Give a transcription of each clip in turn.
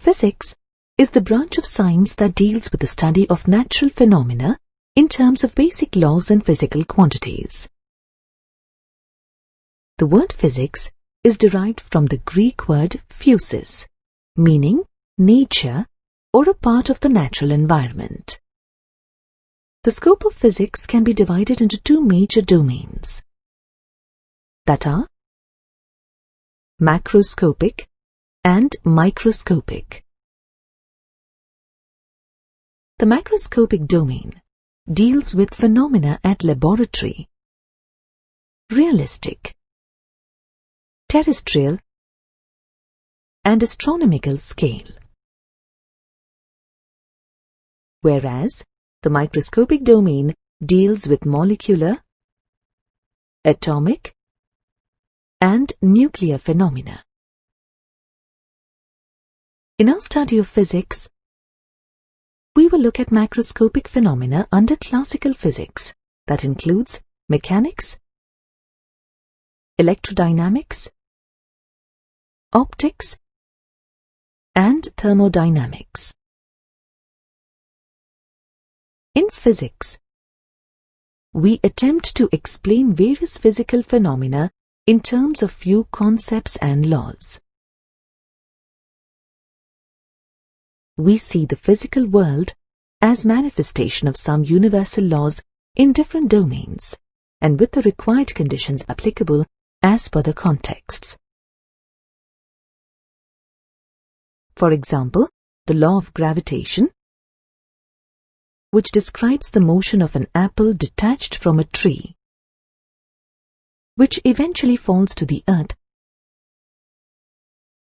Physics is the branch of science that deals with the study of natural phenomena in terms of basic laws and physical quantities. The word physics is derived from the Greek word physis, meaning nature or a part of the natural environment. The scope of physics can be divided into two major domains, that are macroscopic and microscopic. The macroscopic domain deals with phenomena at laboratory, realistic, terrestrial, and astronomical scale, whereas the microscopic domain deals with molecular, atomic, and nuclear phenomena. In our study of physics, we will look at macroscopic phenomena under classical physics, that includes mechanics, electrodynamics, optics, and thermodynamics. In physics, we attempt to explain various physical phenomena in terms of few concepts and laws. We see the physical world as manifestation of some universal laws in different domains and with the required conditions applicable as per the contexts. For example, the law of gravitation, which describes the motion of an apple detached from a tree, which eventually falls to the earth,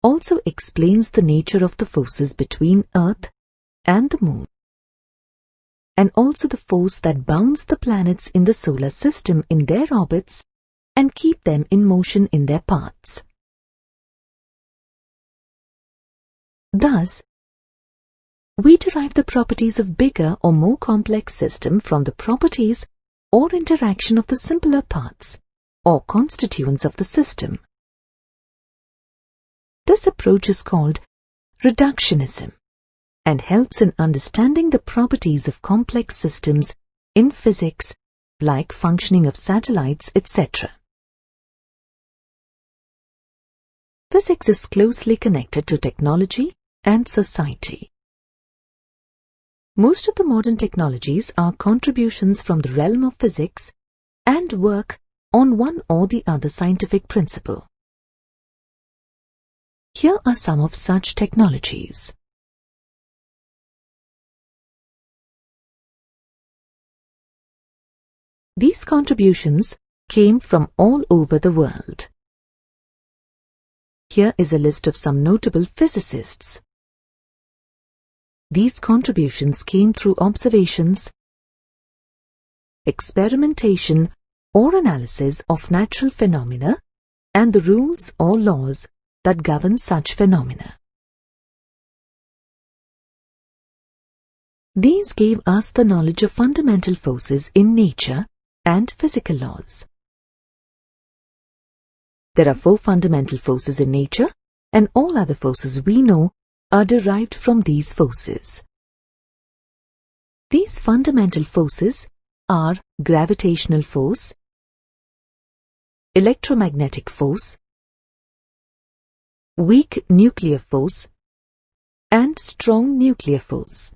also explains the nature of the forces between Earth and the Moon, and also the force that bounds the planets in the solar system in their orbits and keep them in motion in their paths. Thus, we derive the properties of bigger or more complex system from the properties or interaction of the simpler parts or constituents of the system. This approach is called reductionism and helps in understanding the properties of complex systems in physics, like functioning of satellites, etc. Physics is closely connected to technology and society. Most of the modern technologies are contributions from the realm of physics and work on one or the other scientific principle. Here are some of such technologies. These contributions came from all over the world. Here is a list of some notable physicists. These contributions came through observations, experimentation or analysis of natural phenomena and the rules or laws that govern such phenomena. These gave us the knowledge of fundamental forces in nature and physical laws. There are 4 fundamental forces in nature, and all other forces we know are derived from these forces. These fundamental forces are gravitational force, electromagnetic force, weak nuclear force, and strong nuclear force.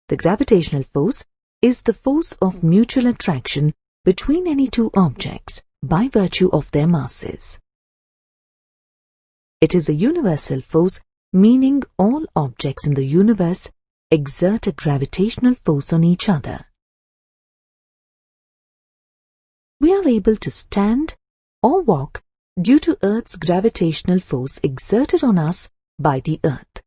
The gravitational force is the force of mutual attraction between any two objects by virtue of their masses. It is a universal force, meaning all objects in the universe exert a gravitational force on each other. We are able to stand or walk due to Earth's gravitational force exerted on us by the Earth.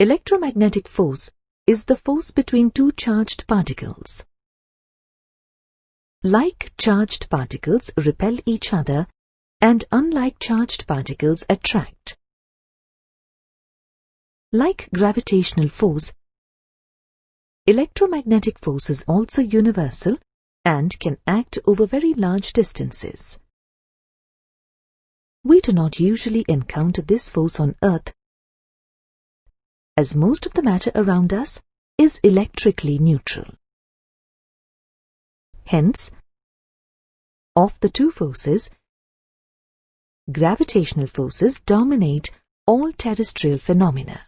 Electromagnetic force is the force between two charged particles. Like charged particles repel each other, and unlike charged particles attract. Like gravitational force, electromagnetic force is also universal and can act over very large distances. we do not usually encounter this force on Earth, as most of the matter around us is electrically neutral. Hence, of the two forces, gravitational forces dominate all terrestrial phenomena.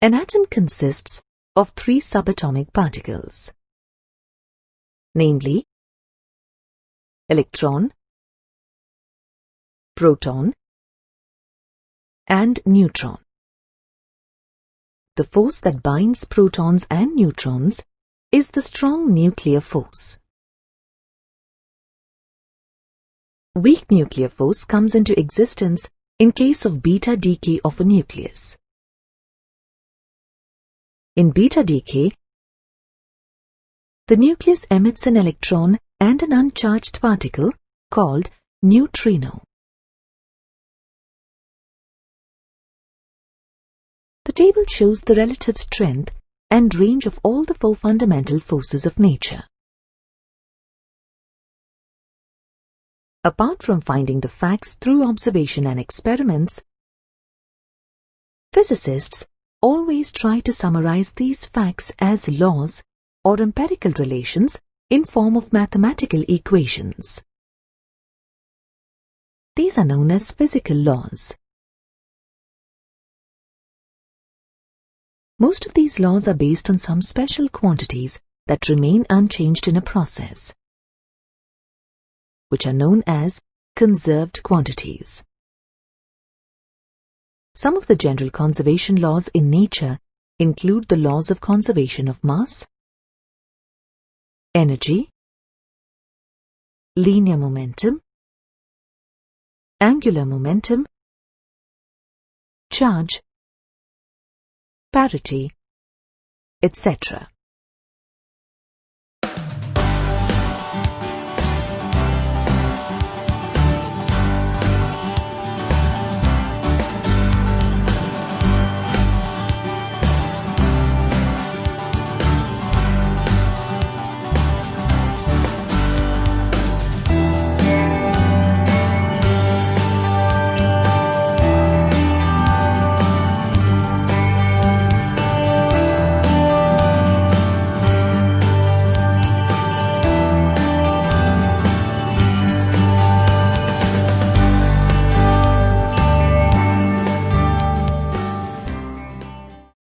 An atom consists of 3 subatomic particles, namely electron, proton, and neutron. The force that binds protons and neutrons is the strong nuclear force. Weak nuclear force comes into existence in case of beta decay of a nucleus. In beta decay, the nucleus emits an electron and an uncharged particle called neutrino. The table shows the relative strength and range of all the 4 fundamental forces of nature. Apart from finding the facts through observation and experiments, physicists always try to summarize these facts as laws or empirical relations in form of mathematical equations. These are known as physical laws. Most of these laws are based on some special quantities that remain unchanged in a process, which are known as conserved quantities. Some of the general conservation laws in nature include the laws of conservation of mass, energy, linear momentum, angular momentum, charge, parity, etc.